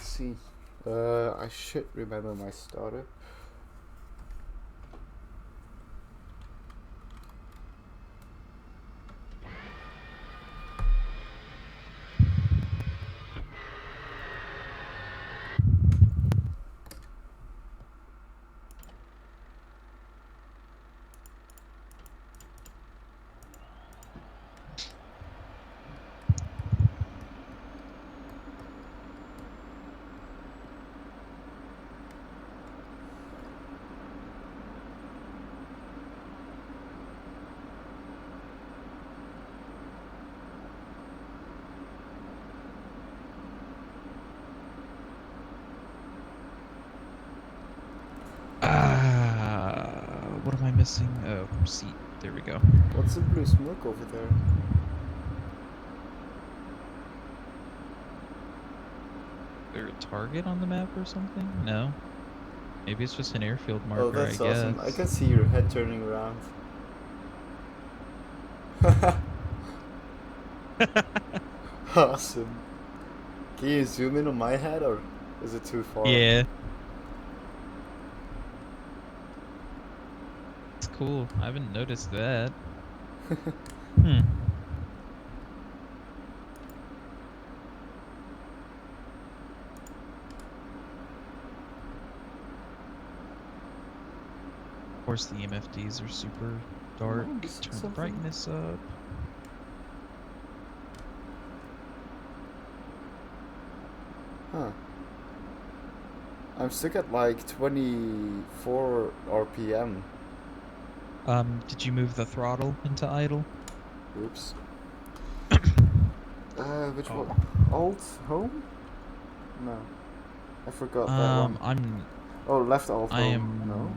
Let's see. I should remember my startup. What am I missing? Oh, seat. There we go. What's the blue smoke over there? Is there a target on the map or something? No. Maybe it's just an airfield marker, Oh, that's I guess. awesome. I can see your head turning around. Awesome. Can you zoom in on my head, or is it too far? Yeah. It's cool. I haven't noticed that. Of course, the MFDs are super dark. Turn the brightness up. Huh. I'm stuck at like 24 RPM. Did you move the throttle into idle? Oops. Which one? Alt home? No. I forgot that one. Oh, left alt home. No.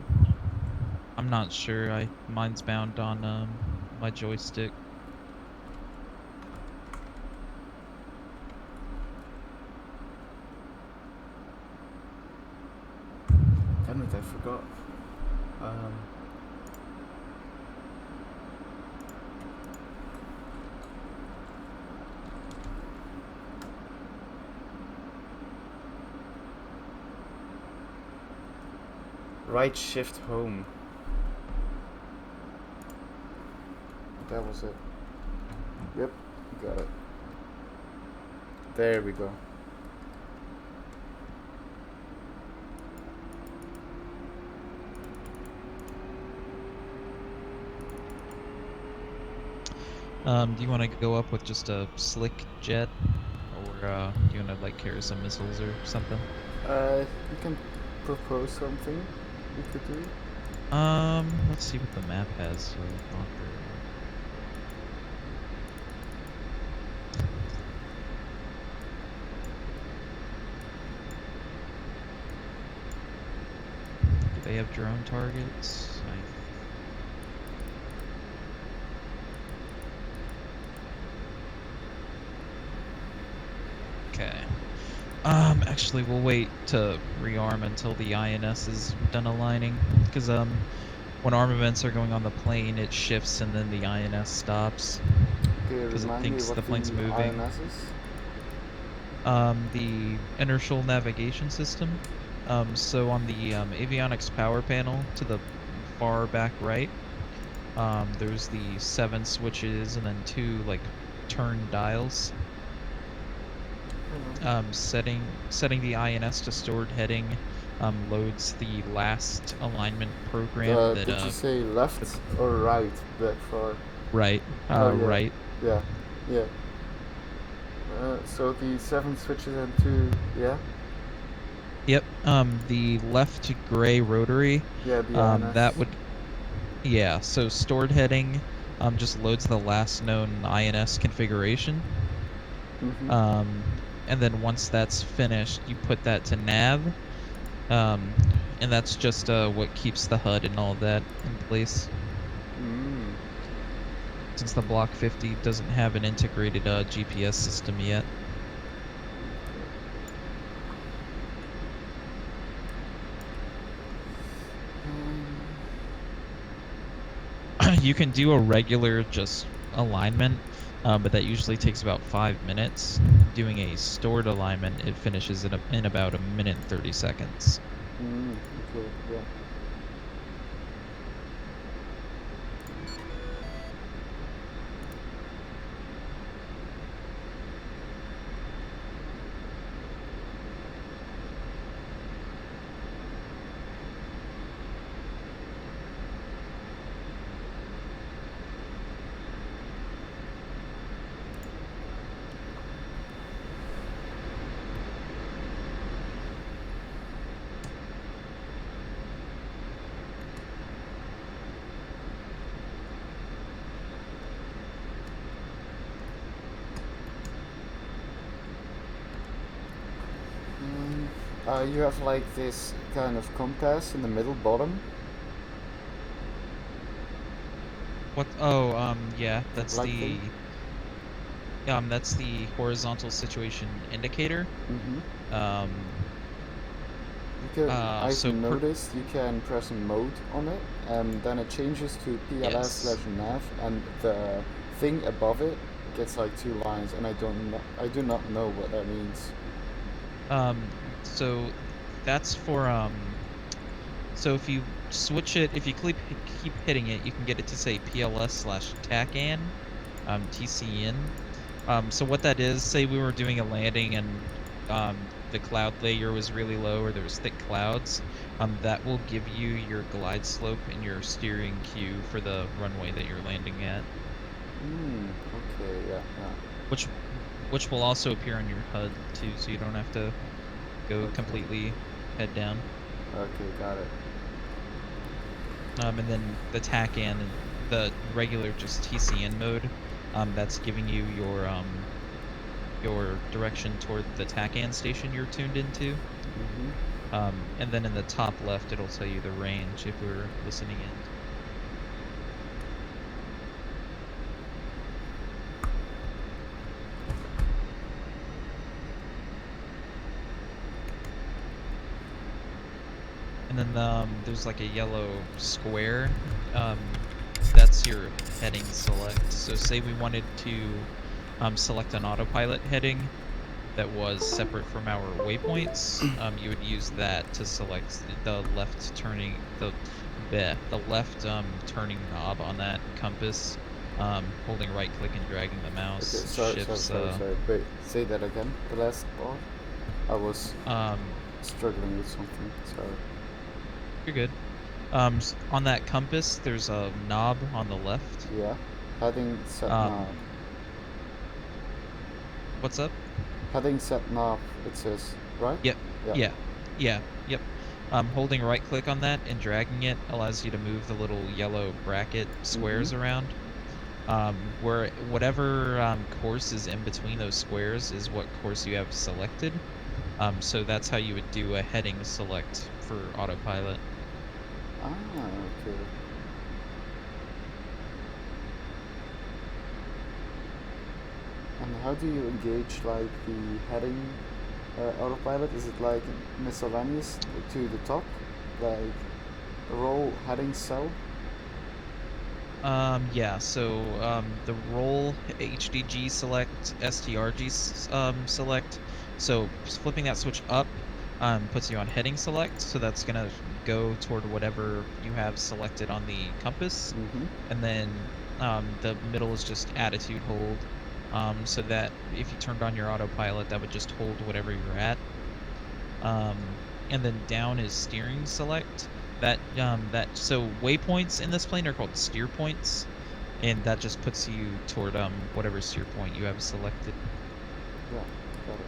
I'm not sure. Mine's bound on my joystick. Damn it, I forgot. Right shift home. That was it. Yep, got it. There we go. Do you want to go up with just a slick jet, or do you want to like carry some missiles or something? You can propose something we could do. Let's see what the map has. Do they have drone targets? Okay. Actually, we'll wait to rearm until the INS is done aligning, because when armaments are going on the plane, it shifts and then the INS stops. Because it thinks the plane's moving. INS is? The inertial navigation system. So on the avionics power panel to the far back right, there's the 7 switches and then 2 like turn dials. Setting the INS to stored heading loads the last alignment program. Did you say left or right back far? Right. Oh, yeah. Right. Yeah. Yeah. So the 7 switches and 2, yeah? Yep. The left gray rotary. Yeah, the INS. That would. Yeah. So stored heading just loads the last known INS configuration. Mm-hmm. And then once that's finished, you put that to nav. And that's just what keeps the HUD and all of that in place. Since the Block 50 doesn't have an integrated GPS system yet. You can do a regular just alignment, but that usually takes about 5 minutes. Doing a stored alignment, it finishes in about 1 minute and 30 seconds. Okay, yeah. You have like this kind of compass in the middle bottom. What? Oh, yeah, that's Black the thing? that's the horizontal situation indicator. I've So noticed you can press a mode on it, and then it changes to yes. PLS/nav, and the thing above it gets like 2 lines, and I do not know what that means. So that's for so if you switch it, if you keep hitting it, you can get it to say PLS/TACAN, TCN. So what that is, say we were doing a landing and the cloud layer was really low or there was thick clouds, that will give you your glide slope and your steering cue for the runway that you're landing at. Okay, yeah. Which will also appear on your HUD too, so you don't have to go completely head down. Okay, got it. And then the TACAN and the regular just TCN mode, that's giving you your direction toward the TACAN station you're tuned into. And then in the top left, it'll tell you the range if we're listening in. And then there's like a yellow square. That's your heading select. So say we wanted to select an autopilot heading that was separate from our waypoints, you would use that to select the left turning left turning knob on that compass. Holding right click and dragging the mouse shifts. Sorry. Wait, say that again. The last part. I was struggling with something. Sorry. You're good. On that compass, there's a knob on the left. Yeah. Heading set knob. What's up? Heading set knob, it says, right? Yep. Yeah. Yep. Holding right click on that and dragging it allows you to move the little yellow bracket squares around. Where whatever course is in between those squares is what course you have selected. So that's how you would do a heading select for autopilot. Okay. And how do you engage like the heading autopilot? Is it like miscellaneous to the top, like roll heading cell? Yeah. So the roll HDG select STRG select. So flipping that switch up puts you on heading select. So that's gonna go toward whatever you have selected on the compass, and then the middle is just attitude hold. So that if you turned on your autopilot, that would just hold whatever you're at. And then down is steering select. So waypoints in this plane are called steer points, and that just puts you toward whatever steer point you have selected. Yeah, got it.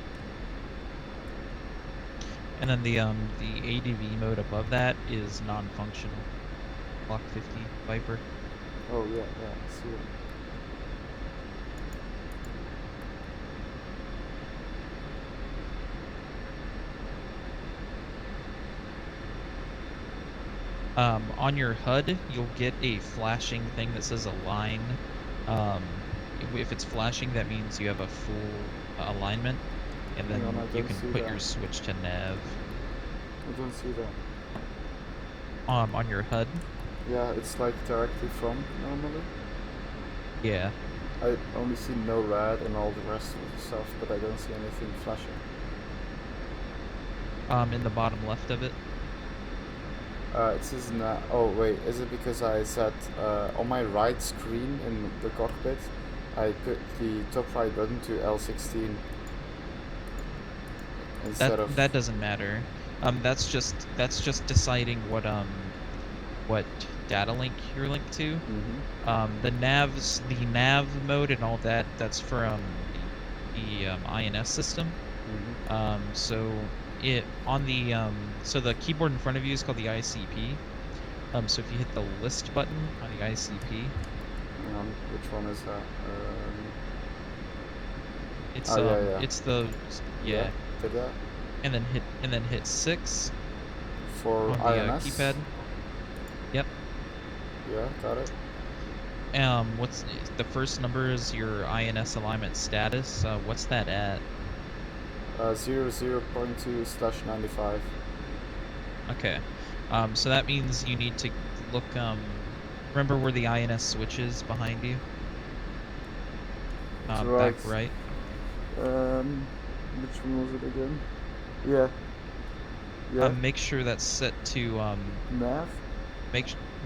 And then the ADV mode above that is non-functional. Block 50 Viper. Oh yeah, I see it. On your HUD, you'll get a flashing thing that says align. If it's flashing, that means you have a full alignment, and then you can put your switch to nav. I don't see that. On your HUD? Yeah, it's like directly from normally. Yeah. I only see no red and all the rest of the stuff, but I don't see anything flashing. In the bottom left of it. It says now. Oh wait, is it because I set on my right screen in the cockpit? I put the top right button to L16 instead of. That doesn't matter. That's just deciding what data link you're linked to. Mm-hmm. The nav mode and all that. That's for the INS system. Mm-hmm. So it on the so the keyboard in front of you is called the ICP. So if you hit the list button on the ICP. Hang on, which one is that? It's oh, yeah. it's the yeah. Did that? And then hit 6 for on the INS keypad. Yep. Yeah, got it. What's the first number is your INS alignment status? What's that at? 00.2/95. Okay. So that means you need to look. Remember where the INS switch is behind you? Right. Back right. Which one was it again? Yeah. Yeah. Make sure that's set to Nav.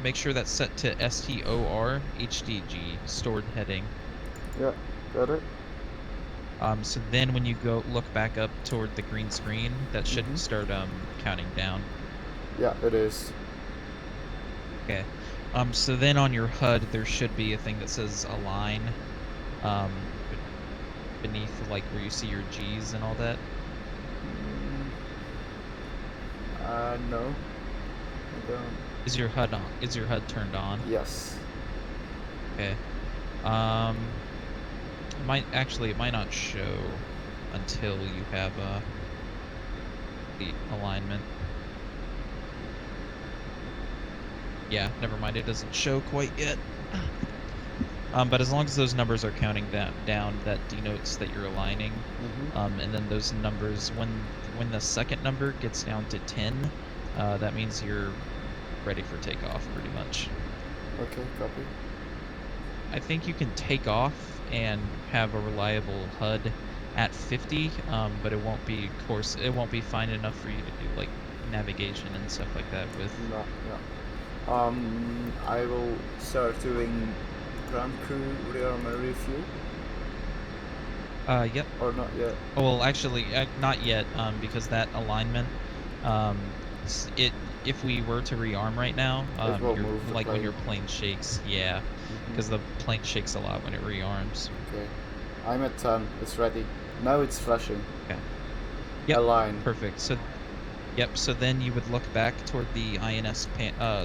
Make sure that's set to STOR HDG, stored heading. Yeah, got it. So then when you go look back up toward the green screen, that should Mm-hmm. start counting down. Yeah, it is. Okay. So then on your HUD there should be a thing that says align, beneath like where you see your G's and all that. No. I don't. Is your HUD on? Is your HUD turned on? Yes. Okay. It might not show until you have the alignment. Yeah, never mind. It doesn't show quite yet. But as long as those numbers are counting down, that denotes that you're aligning. Mm-hmm. And then those numbers, when the second number gets down to 10, that means you're ready for takeoff, pretty much. Okay, copy. I think you can take off and have a reliable HUD at 50, but it won't be fine enough for you to do like navigation and stuff like that with. No. I will start doing ground crew rearmor review. Yep. Or not yet. Oh, well, actually, not yet, because that alignment, if we were to rearm right now, it will move the like when plane. your plane shakes, yeah, because the plane shakes a lot when it rearms. Okay. I'm at 10. It's ready. Now it's flashing. Okay. Yep. Align. Perfect. So, yep. So then you would look back toward the INS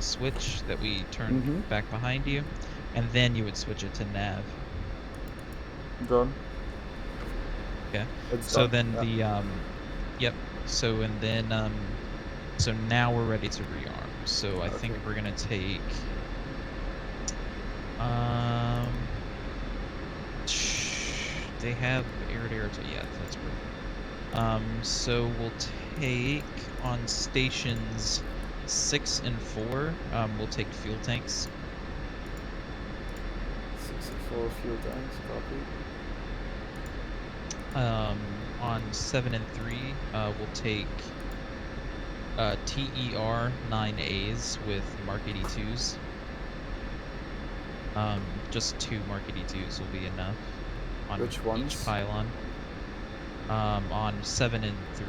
switch that we turned back behind you, and then you would switch it to nav. Done. Okay. It's so done. then yeah. Yep. So and then so now we're ready to rearm. So I think Okay. we're gonna take they have air to yeah, that's perfect. So we'll take on stations 6 and 4. We'll take fuel tanks. 64 fuel tanks, copy. On 7 and 3, we'll take TER 9As with Mark 82s. Just 2 Mark 82s will be enough on Which ones? each pylon. On 7 and 3.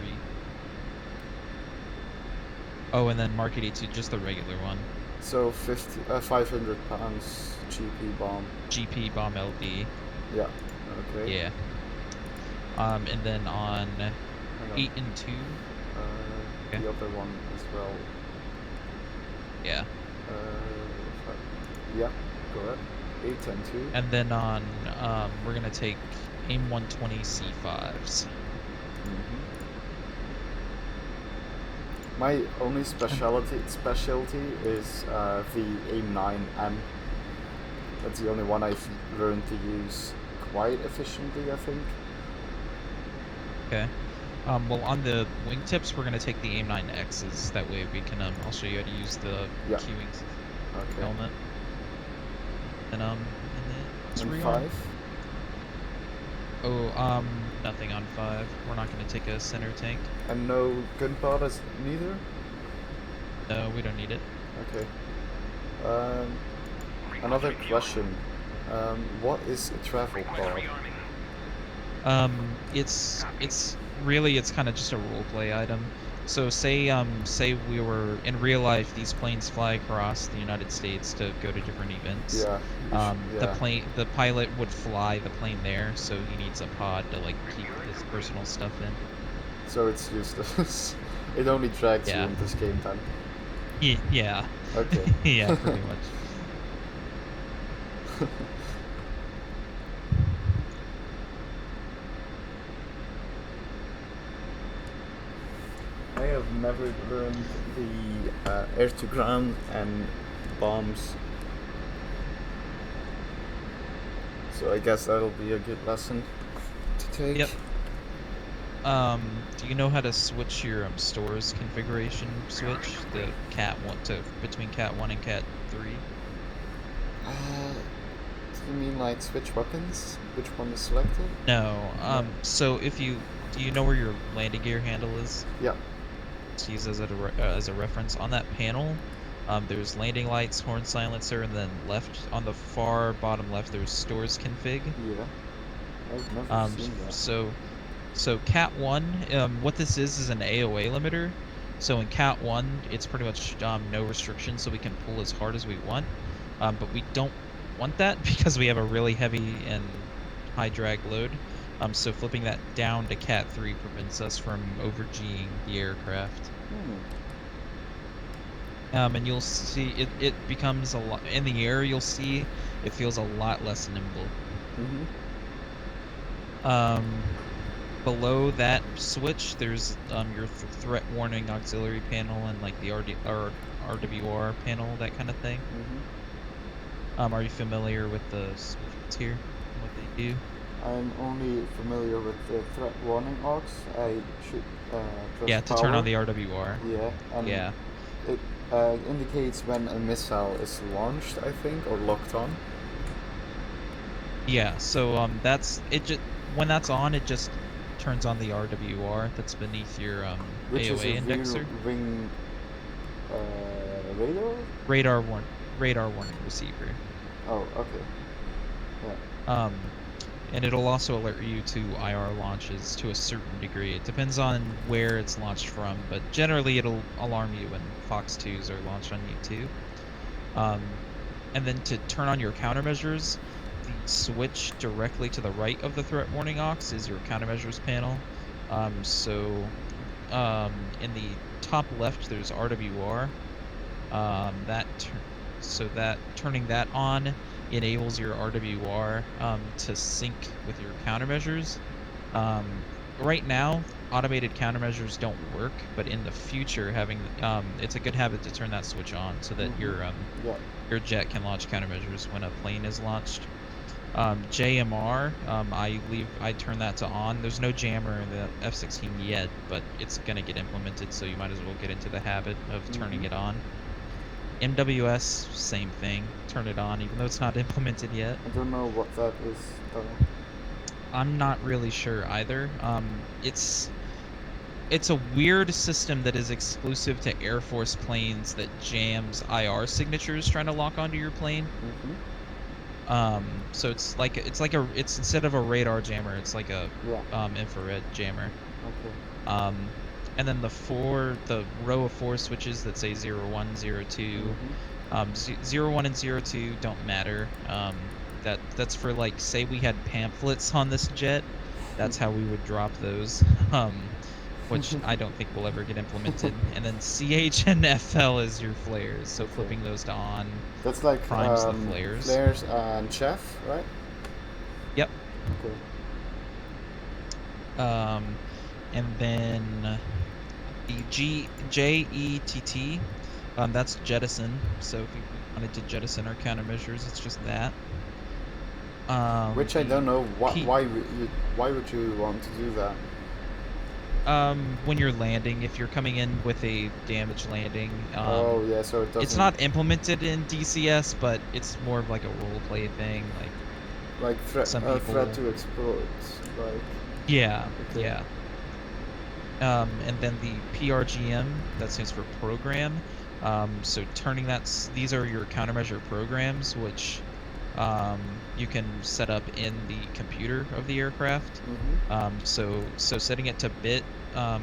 Oh, and then Mark 82, just the regular one. So 500 pounds GP bomb. GP bomb LD. Yeah. Okay. Yeah. And then on 8 and 2. Okay. The other one as well. Yeah. Yeah. Go ahead. 8 and 2. And then on we're gonna take AIM 120 C5s. My only specialty is the AIM-9M. That's the only one I've learned to use quite efficiently, I think. Okay. Well, on the wingtips, we're gonna take the AIM-9Xs. That way we can I'll show you how to use the queuing Okay. element. And then let's And rearm. 5. Oh, nothing on 5. We're not going to take a center tank. And no gunpowder neither? No, we don't need it. Okay. Another question. What is a travel pod? It's really it's kind of just a role play item. So say we were in real life, these planes fly across the United States to go to different events. Yeah. The pilot would fly the plane there, so he needs a pod to like keep his personal stuff in. So it's useless. It only drags you Yeah. in this game then. Yeah. Okay. Yeah, pretty much. I have never learned the air to ground and bombs. So I guess that'll be a good lesson to take. Yep. Do you know how to switch your stores configuration switch? The cat 1 to between cat 1 and cat 3? Do you mean like switch weapons? Which one is selected? No. So if you do you know where your landing gear handle is? Yeah. To use as a reference on that panel, there's landing lights, horn silencer, and then left on the far bottom left there's stores config. Yeah. I've never seen that. So cat 1, what this is an Aoa limiter. So in cat 1, it's pretty much no restriction, so we can pull as hard as we want. But we don't want that because we have a really heavy and high drag load. So flipping that down to cat 3 prevents us from over-G'ing the aircraft. And you'll see it becomes a lot in the air. You'll see it feels a lot less nimble. Below that switch, there's your threat warning auxiliary panel and like the RWR panel, that kind of thing. Are you familiar with the switches here and what they do? I'm only familiar with the threat warning aux. I should press Yeah, to power. turn on the RWR. Yeah. And Yeah. It indicates when a missile is launched, I think, or locked on. Yeah. So that's it. When that's on, it just turns on the RWR that's beneath your Which AOA is a indexer. wing radar? Radar warning receiver. Oh, okay. Yeah. And it'll also alert you to IR launches to a certain degree. It depends on where it's launched from, but generally it'll alarm you when Fox 2s are launched on you too. And then to turn on your countermeasures, the switch directly to the right of the threat warning aux is your countermeasures panel. In the top left there's RWR. Turning that on enables your RWR to sync with your countermeasures. Right now, automated countermeasures don't work, but in the future, it's a good habit to turn that switch on so that your jet can launch countermeasures when a plane is launched. JMR, I turn that to on. There's no jammer in the F-16 yet, but it's gonna get implemented, so you might as well get into the habit of turning it on. MWS, same thing. Turn it on, even though it's not implemented yet. I don't know what that is, though. I'm not really sure either. It's a weird system that is exclusive to Air Force planes that jams IR signatures trying to lock onto your plane. So it's instead of a radar jammer, it's like a infrared jammer. Okay. And then the row of 4 switches that say 0, 1, 0, 2. 0, 1, and 0, 2 don't matter. That's for, like, say we had pamphlets on this jet, that's how we would drop those, which I don't think will ever get implemented. And then CH and FL is your flares, so flipping those to on that's like primes the flares. Flares and chef, right? Yep. Okay. And then the JETT, that's jettison. So if we wanted to jettison our countermeasures, it's just that. Which I don't know. Why would you want to do that? When you're landing, if you're coming in with a damaged landing. Oh yeah, so it doesn't. It's not implemented in DCS, but it's more of like a role play thing. Like, Like some threat people. to explode. Like Yeah, okay. yeah. And then the PRGM, that stands for program. So turning these are your countermeasure programs, which you can set up in the computer of the aircraft. So setting it to bit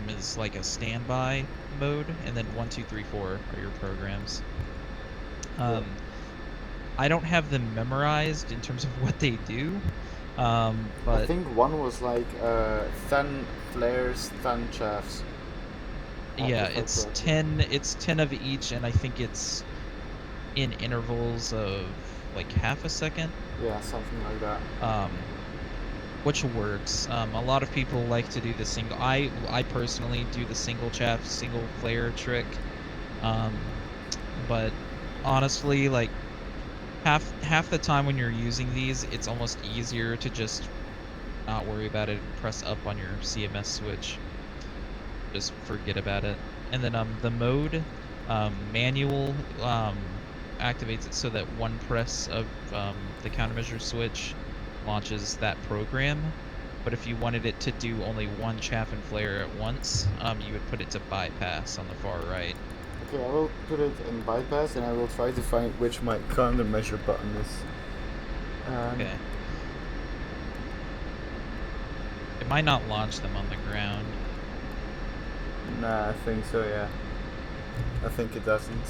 is like a standby mode, and then 1, 2, 3, 4 are your programs. Yeah. I don't have them memorized in terms of what they do, I but think one was like 10 flares, 10 shafts. yeah, If I it's correctly. 10 of each, and I think it's in intervals of like half a second, Yeah, something like that. um, which works. A lot of people like to do the single. I personally do the single chaff, single flare trick, um, but honestly, like half the time when you're using these, it's almost easier to just not worry about it and press up on your CMS switch. Just forget about it. And then the mode manual activates it so that one press of the countermeasure switch launches that program. But if you wanted it to do only one chaff and flare at once, you would put it to bypass on the far right. Okay, I will put it in bypass and I will try to find which my countermeasure button is. Okay. It might not launch them on the ground. Nah, I think so, yeah. I think it doesn't.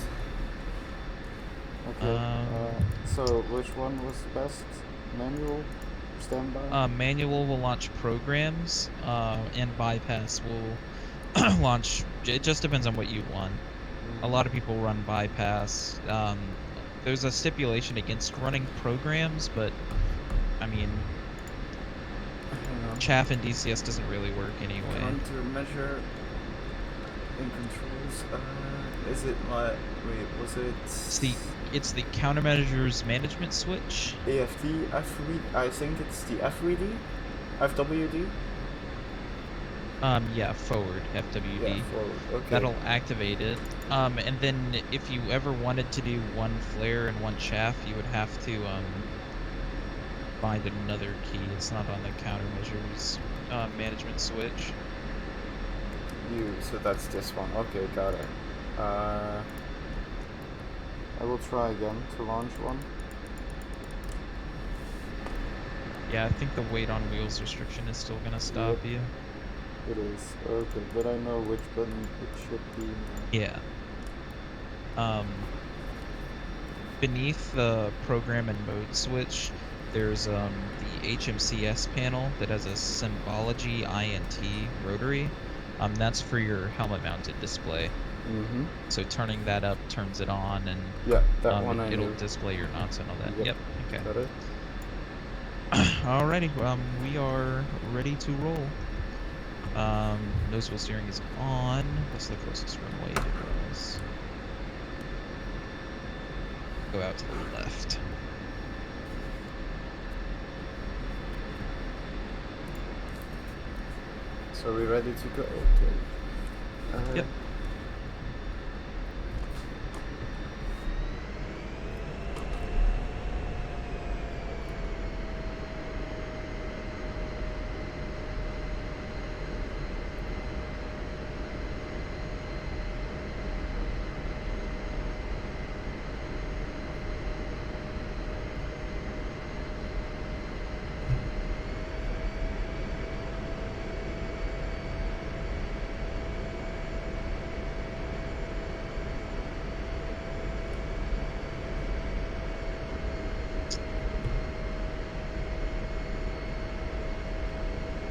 Okay, so which one was best? Manual? Standby? Manual will launch programs, and bypass will launch. It just depends on what you want. A lot of people run bypass. There's a stipulation against running programs, but I mean, Hang on. chaff and DCS doesn't really work anyway. Countermeasure in controls. Is it my. Wait, was it. It's the countermeasures management switch. AFT? I think it's the FWD? FWD? Yeah, forward FWD. Yeah, forward. Okay. That'll activate it. And then if you ever wanted to do one flare and one chaff, you would have to find another key. It's not on the countermeasures management switch. So that's this one. Okay, got it. I will try again to launch one. Yeah, I think the weight on wheels restriction is still gonna stop you. It is. Okay, but I know which button it should be now. Yeah. Beneath the program and mode switch, there's the HMCS panel that has a symbology INT rotary. That's for your helmet mounted display. So turning that up turns it on, and yeah, that one it'll display your knots and all that. Yep. Okay. Got it. Alrighty. We are ready to roll. Nose wheel steering is on. What's the closest runway to us? Go out to the left. So we're ready to go. Okay. Yep.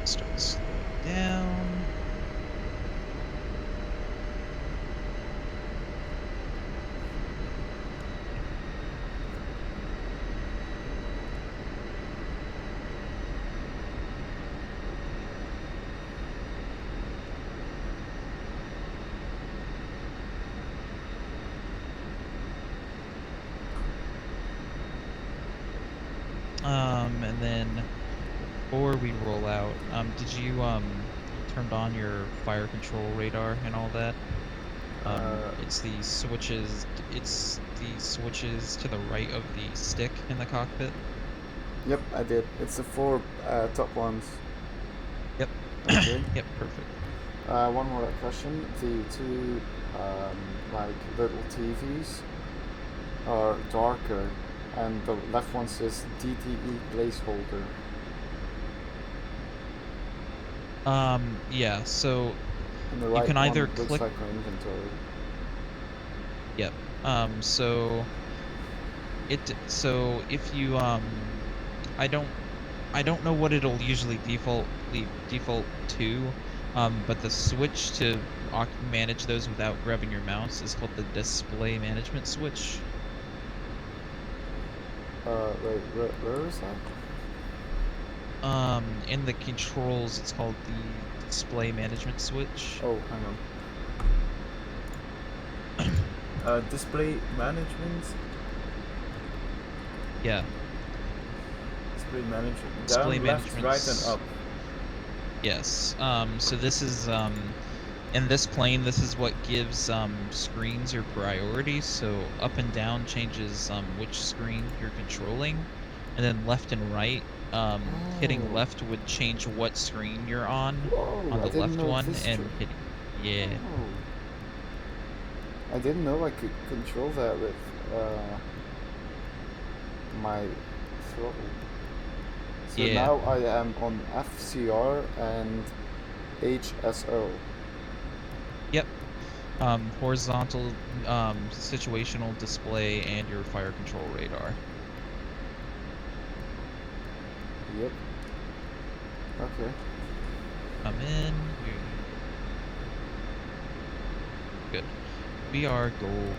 Start slowing down. And then before we roll out, did you turned on your fire control radar and all that? It's the switches. It's the switches to the right of the stick in the cockpit. Yep, I did. It's the 4 top ones. Yep. Okay. Yep, perfect. One more question. The two like little TVs are darker, and the left one says DTE placeholder. Yeah, so And the you right can one either looks click. like my inventory. Yep. So so if you I don't know what it'll usually default to, but the switch to manage those without grabbing your mouse is called the display management switch. Wait, where is that? In the controls, it's called the display management switch. Oh, hang on. Display management. Yeah, Display management. display Down, left, management. right, and up. Yes. So this is in this plane, this is what gives screens your priority. So up and down changes which screen you're controlling, and then left and right. Hitting Oh. left would change what screen you're on Whoa, I the didn't left know one, this. and hitting yeah. Oh. I didn't know I could control that with my throttle. So Yeah. now I am on FCR and HSO. Yep. Horizontal situational display and your fire control radar. Yep. Okay. Come in. Good. We are golden.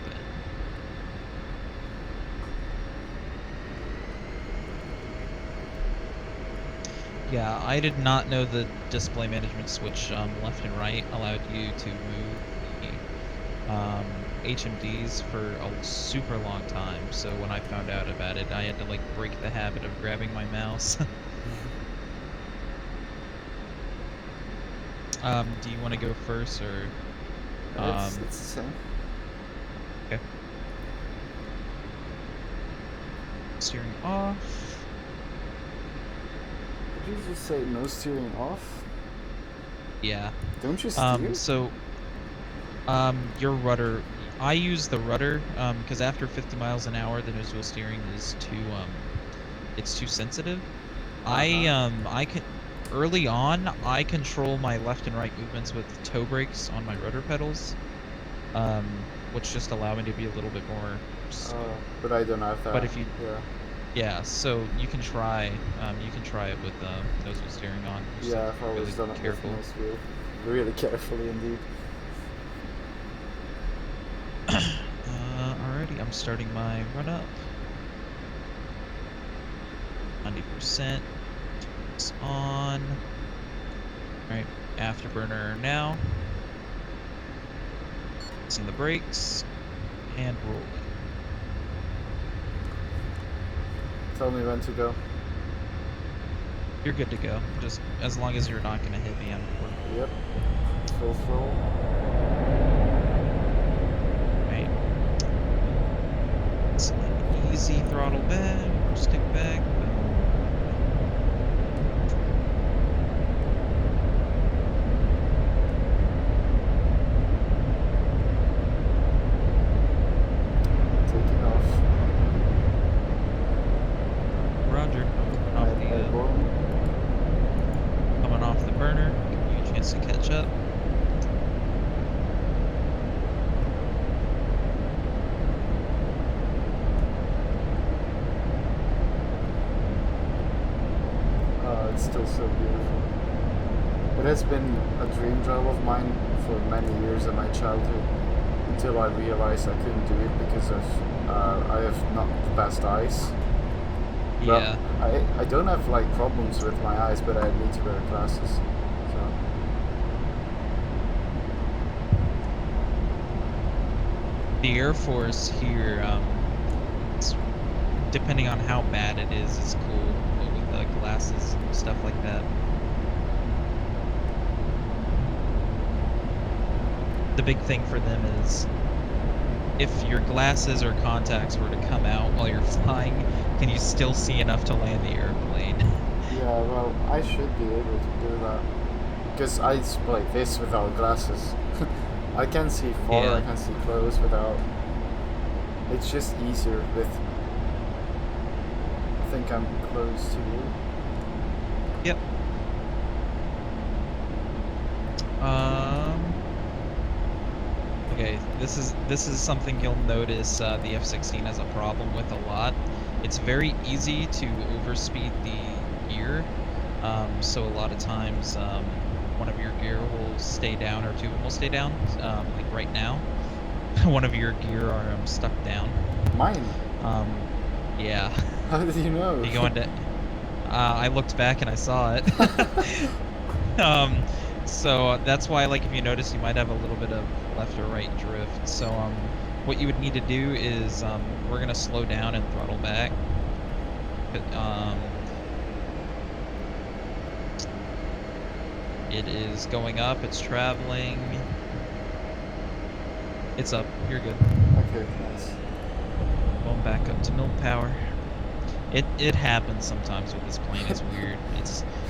Yeah, I did not know the display management switch left and right allowed you to move the HMDs for a super long time. So when I found out about it, I had to like break the habit of grabbing my mouse. Do you want to go first or? It's the same. Okay. Steering off. Did you just say no steering off? Yeah. Don't you steer? So your rudder, I use the rudder because after 50 miles an hour the nose wheel steering is too it's too sensitive. I can early on I control my left and right movements with toe brakes on my rudder pedals, which just allow me to be a little bit more but I don't have that. but if you yeah, so you can try it with nose wheel steering on. You just yeah, have I've to be always really done it careful. with nose wheel. Really carefully indeed. Alrighty, I'm starting my run up. 90%. It's on. Alright, afterburner now. Pressing the brakes and rolling. Tell me when to go. You're good to go. Just as long as you're not gonna hit me, I'm working. Yep. Full throttle. Right. It's an easy throttle back, stick back. Taking off. Roger. Coming off the burner. Give you a chance to catch up. It's still so beautiful. It has been a dream job of mine for many years in my childhood, until I realized I couldn't do it because of I have not the best eyes. Yeah. Well, I don't have like problems with my eyes, but I need to wear glasses. So. The Air Force here, it's, depending on how bad it is, it's cool with the glasses and stuff like that. The big thing for them is if your glasses or contacts were to come out while you're flying, can you still see enough to land the airplane? Yeah, well, I should be able to do that. Because I play this without glasses. I can see far, I Yeah. can see close without. It's just easier with. I think I'm close to you. Yep. Okay, this is something you'll notice the F-16 has a problem with a lot. It's very easy to overspeed the gear, so a lot of times one of your gear will stay down or two of them will stay down. Like right now, one of your gear are stuck down. Mine? Yeah. How did you know? You go into. I looked back and I saw it. So that's why, like, if you notice, you might have a little bit of left or right drift. So what you would need to do is we're gonna slow down and throttle back. But, it is going up. It's traveling. It's up. You're good. Okay, nice. Going back up to milk power. It happens sometimes with this plane. It's weird.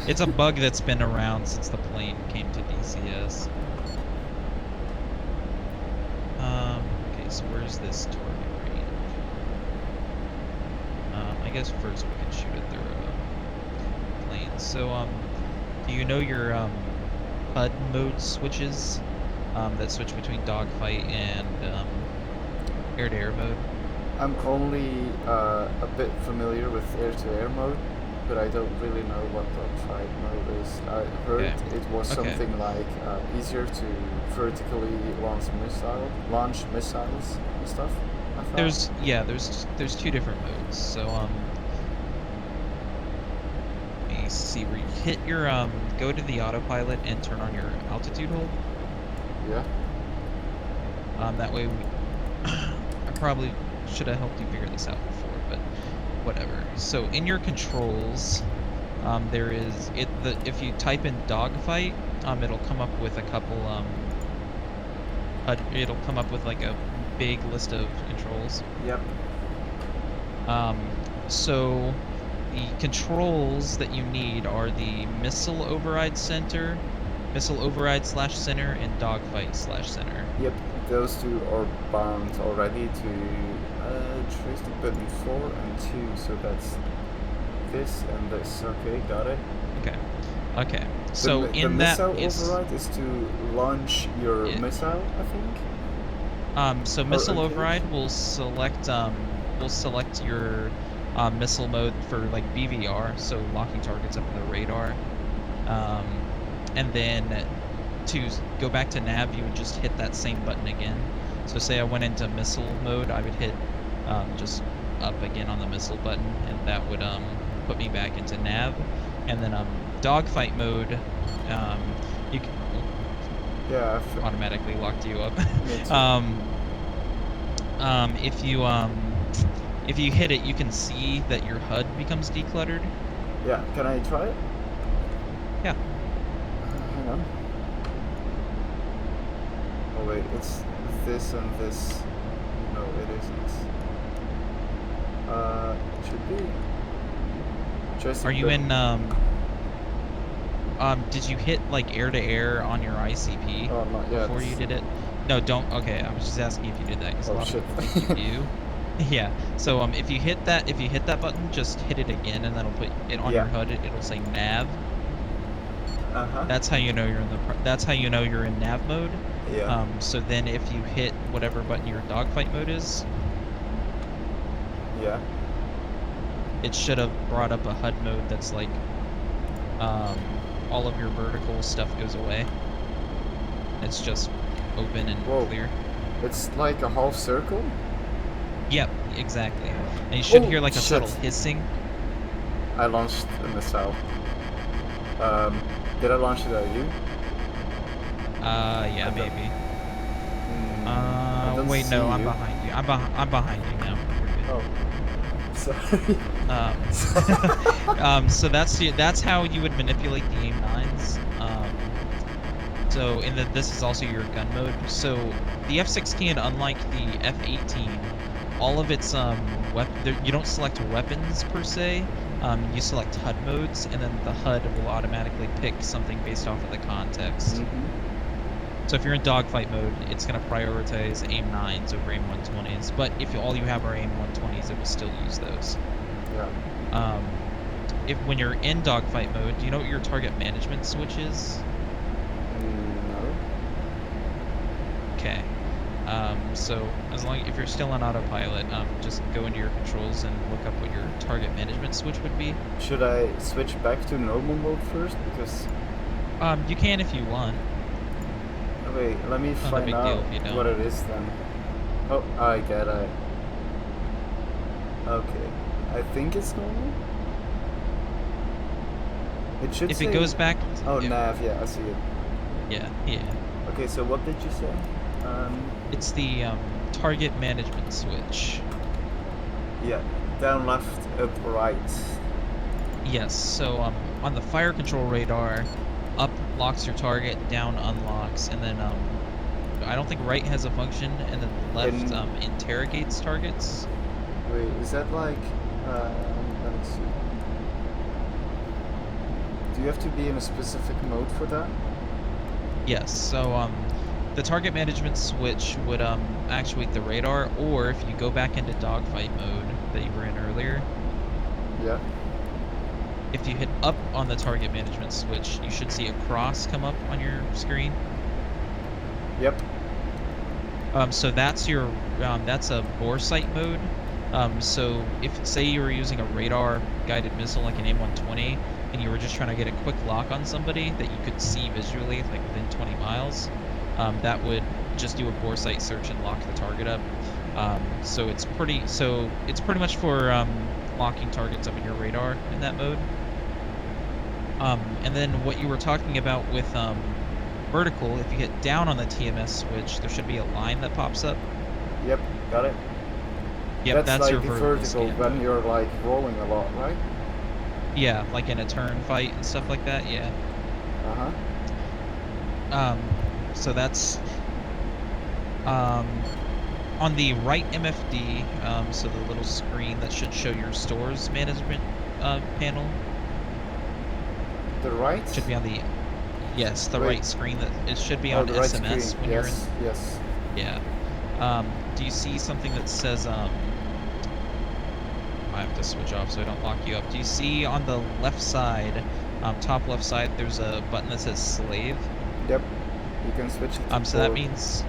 It's a bug that's been around since the plane came to DCS. Okay, so where's this target range? I guess first we can shoot at their plane. So do you know your Hud mode switches that switch between dogfight and air-to-air mode? I'm only a bit familiar with air-to-air mode, but I don't really know what dogfight mode is. I heard it was something like easier to vertically launch missiles and stuff. I thought. There's two different modes. So let me see where you hit your go to the autopilot and turn on your altitude hold. Yeah. That way I probably should have helped you figure this out before, but whatever. So in your controls, there is if you type in dogfight, it'll come up with a couple it'll come up with like a big list of controls. Yep. So the controls that you need are the missile override center, missile override / center, and dogfight / center. Yep, those two are bound already to joystick button 4 and 2, so that's this and this. Okay, got it. Okay. So the missile override is to launch your missile, I think. So missile override will select your missile mode for like BVR, so locking targets up in the radar. And then to go back to nav, you would just hit that same button again. So say I went into missile mode, I would hit just up again on the missile button, and that would put me back into nav. And then dogfight mode, you can automatically locked you up. If you hit it, you can see that your HUD becomes decluttered. Yeah, can I try it? Yeah. Hang on. Oh wait, it's this and this. No, it isn't. It should be. Are you in did you hit like air-to-air on your ICP not yet. before you did it? No, don't. Okay, I was just asking if you did that because a lot of people think you do. Yeah. So if you hit that button, just hit it again, and that'll put it on your HUD. It'll say nav. That's how you know you're in That's how you know you're in nav mode. Yeah. So then if you hit whatever button your dogfight mode is. Yeah. It should have brought up a HUD mode that's like all of your vertical stuff goes away. It's just open and clear. It's like a half circle? Yep, exactly. And you should hear like a subtle hissing. I launched a missile. Did I launch it at you? Yeah, maybe. Wait, no, I'm behind you. I'm behind you now. Oh. Sorry. So that's how you would manipulate the AIM-9s. So, and then this is also your gun mode. So, the F-16, unlike the F-18, all of its you don't select weapons per se. You select HUD modes, and then the HUD will automatically pick something based off of the context. So if you're in dogfight mode, it's going to prioritize AIM-9s over AIM-120s. But if all you have are AIM-120s, it will still use those. Yeah. When you're in dogfight mode, do you know what your target management switch is? No. Okay. So if you're still on autopilot, just go into your controls and look up what your target management switch would be. Should I switch back to normal mode first? Because you can if you want. wait, let me find out what it is then. Oh, I get it. Okay, I think it's normal. It should. If it goes back. Oh, nav. Yeah, I see it. Yeah. Okay, so what did you say? It's the target management switch. Yeah, down, left, up, right. Yes. So on the fire control radar, up locks your target, down unlocks, and then I don't think right has a function, and then left interrogates targets. Wait, is that like? Let me see. Do you have to be in a specific mode for that? Yes. So the target management switch would actuate the radar, or if you go back into dogfight mode that you were in earlier. Yeah. If you hit up on the target management switch, you should see a cross come up on your screen. Yep. So that's your that's a bore sight mode. So if say you were using a radar guided missile like an AIM-120, and you were just trying to get a quick lock on somebody that you could see visually, like within 20 miles, that would just do a bore sight search and lock the target up. So it's pretty much for locking targets up in your radar in that mode. And then what you were talking about with vertical, if you hit down on the TMS switch, there should be a line that pops up. Yep, got it. Yep, that's like your the vertical scan. when you're like rolling a lot, right? Yeah, like in a turn fight and stuff like that, yeah. So that's on the right MFD, so the little screen that should show your stores management panel. The right? Should be on the right screen. That it should be on the SMS right screen. when you're in. Yes. Yeah. Do you see something that says I have to switch off so I don't lock you up. Do you see on the left side, top left side, there's a button that says slave? Yep. You can switch it to so that means,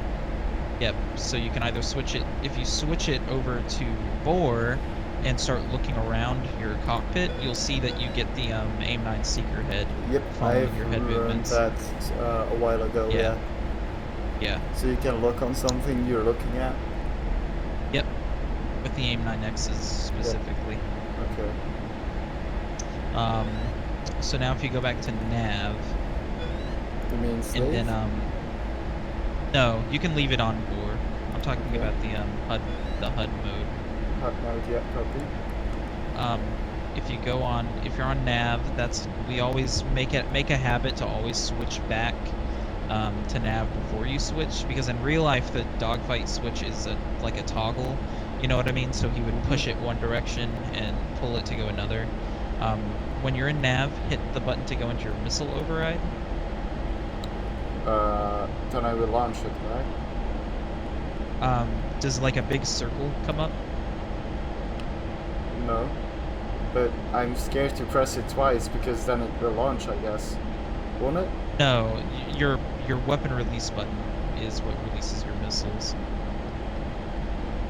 yep, so you can either switch it, if you switch it over to bore and start looking around your cockpit, you'll see that you get the AIM-9 seeker head. Yep, I've your head movements. That a while ago, Yeah. So you can look on something you're looking at? Yep. With the AIM-9Xs specifically. Yep. Okay. So now if you go back to nav, you mean slave? and then no, you can leave it on board. I'm talking about the HUD mode. HUD mode, yeah, copy. If you're on nav, we always make a habit to always switch back to nav before you switch, because in real life the dogfight switch is like a toggle. You know what I mean? So he would push it one direction and pull it to go another. When you're in nav, hit the button to go into your missile override. Then I will launch it, right? Does like a big circle come up? No. But I'm scared to press it twice because then it will launch, I guess. Won't it? No, your weapon release button is what releases your missiles.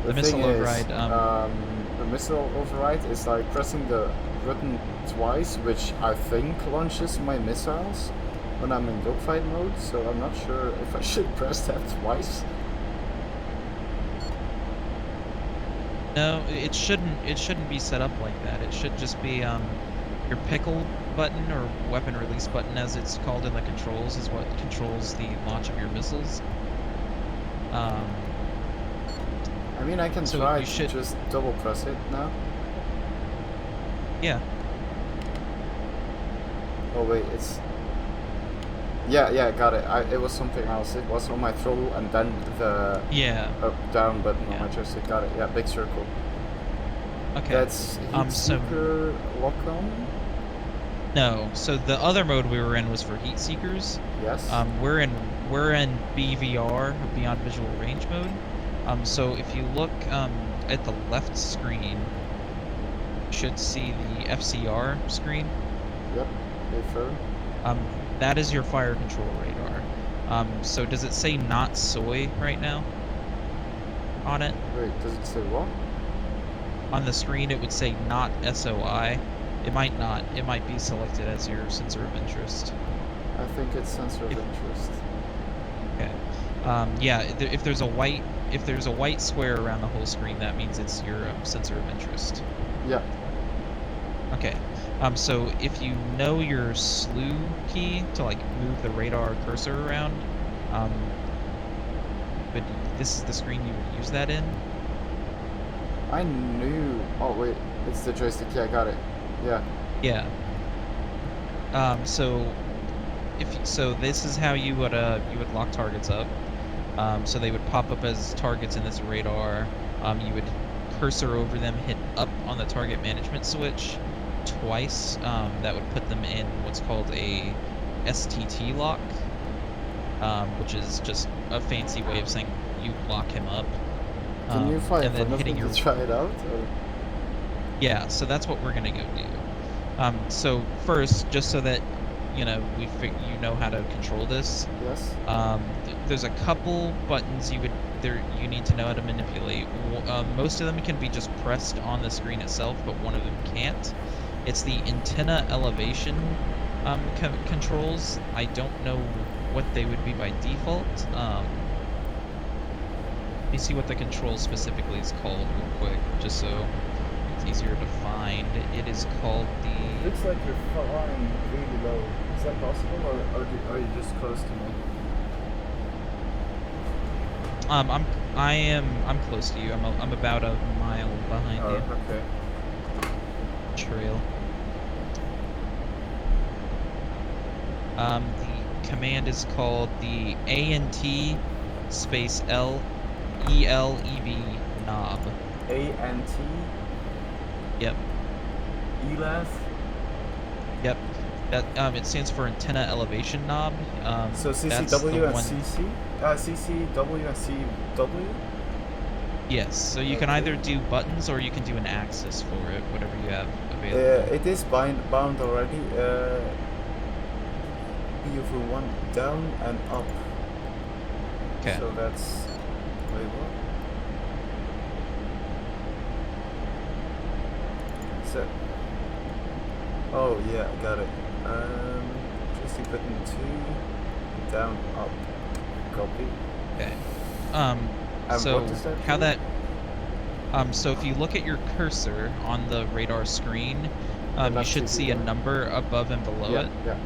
The missile override. The missile override is like pressing the button twice, which I think launches my missiles when I'm in dogfight mode. So I'm not sure if I should press that twice. No, it shouldn't be set up like that. It should just be your pickle button, or weapon release button as it's called in the controls, is what controls the launch of your missiles. I mean, I can try to just double press it now. Yeah. Oh wait, it's... Yeah, got it. It was something else. It was on my throttle and then the Yeah. up down button on Yeah. my joystick. Got it. Yeah, big circle. Okay. That's heat So seeker lock on. no. So the other mode we were in was for heat seekers. Yes. We're in BVR, Beyond Visual Range mode. So if you look at the left screen, you should see the FCR screen. Yep. Affirm. That is your fire control radar. So does it say not soy right now on it? Wait, does it say what? On the screen it would say not SOI. It might not. It might be selected as your sensor of interest. I think it's sensor of interest. Okay. Yeah, if there's a white square around the whole screen, that means it's your sensor of interest. Yeah. Okay. So if you know your slew key to like move the radar cursor around, but this is the screen you would use that in. I knew. Oh wait, it's the joystick. Yeah, I got it. Yeah. Yeah. So this is how you would lock targets up. So they would pop up as targets in this radar. You would cursor over them, hit up on the target management switch twice. That would put them in what's called a STT lock, which is just a fancy way of saying you lock him up. Can you fly in and then front of me hitting to try it out? Or? Yeah, so that's what we're gonna go do. So first, just so that you know how to control this. Yes. There's a couple buttons you need to know how to manipulate. Most of them can be just pressed on the screen itself, but one of them can't. It's the antenna elevation controls. I don't know what they would be by default. Let me see what the control specifically is called real quick, just so it's easier to find. It is called the... Looks like you're flying really low. Is that possible, or are you just close to me? I'm close to you. I'm about a mile behind you. Okay. Trail. The command is called the ANT space LELEV knob. ANT. Yep. ELAV. Yep. That it stands for antenna elevation knob. So CCW and CC. CCW and CW. Yes. So you can either do buttons or you can do an axis for it, whatever you have available. It is bound already. Over one down and up. Okay. So that's wait what? So oh yeah, got it. Just button 2 down up. Copy. Okay. So what does that how do? that so if you look at your cursor on the radar screen, you should see a number above and below it. Yeah.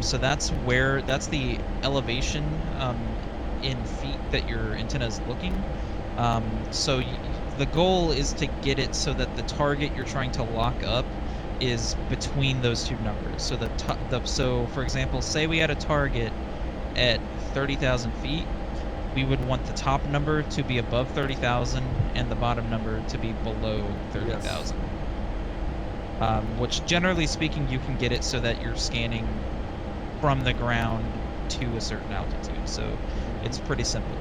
So that's the elevation in feet that your antenna is looking. So the goal is to get it so that the target you're trying to lock up is between those two numbers. So so for example, say we had a target at 30,000 feet, we would want the top number to be above 30,000 and the bottom number to be below 30,000. Yes. Which generally speaking, you can get it so that you're scanning from the ground to a certain altitude. So it's pretty simple.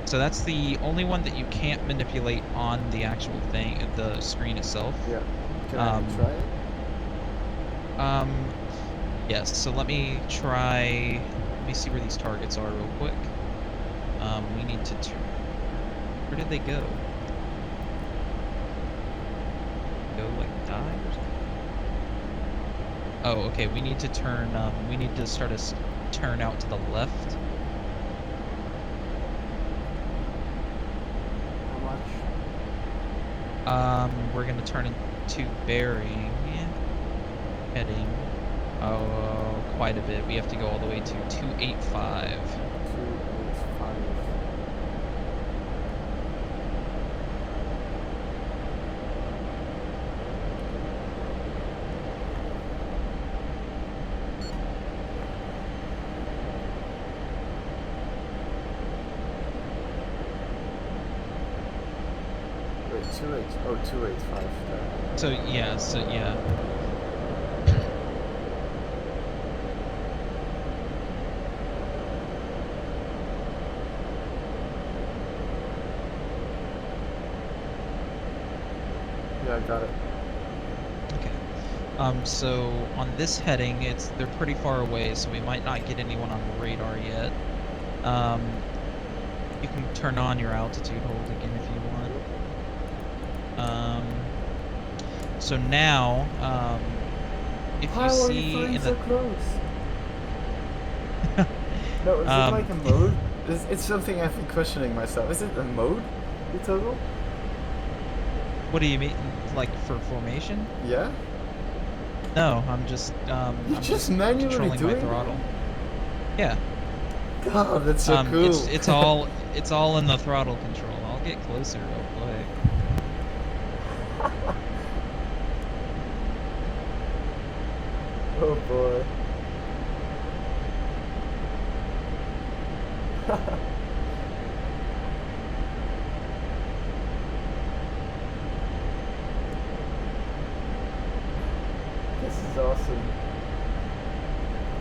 So that's the only one that you can't manipulate on the actual thing, the screen itself. Yeah. Can I try it? Yes. So let me try. Let me see where these targets are real quick. We need to. Where did they go? Go like die or something? Oh, okay. We need to turn. We need to start a turn out to the left. How much? We're gonna turn into bearing, heading. Oh, quite a bit. We have to go all the way to 285. 285. 285 there. So yeah, Yeah, I got it. okay. So on this heading, they're pretty far away, so we might not get anyone on the radar yet. You can turn on your altitude hold again if you want. So now, if you see in the so close? No, is it like a mode? It's something I've been questioning myself. Is it a mode you toggle? What do you mean, like for formation? Yeah. No, I'm just You're just manually controlling doing my throttle. Yeah. God, that's so cool. It's all in the throttle control. I'll get closer real quick. Oh boy. This is awesome.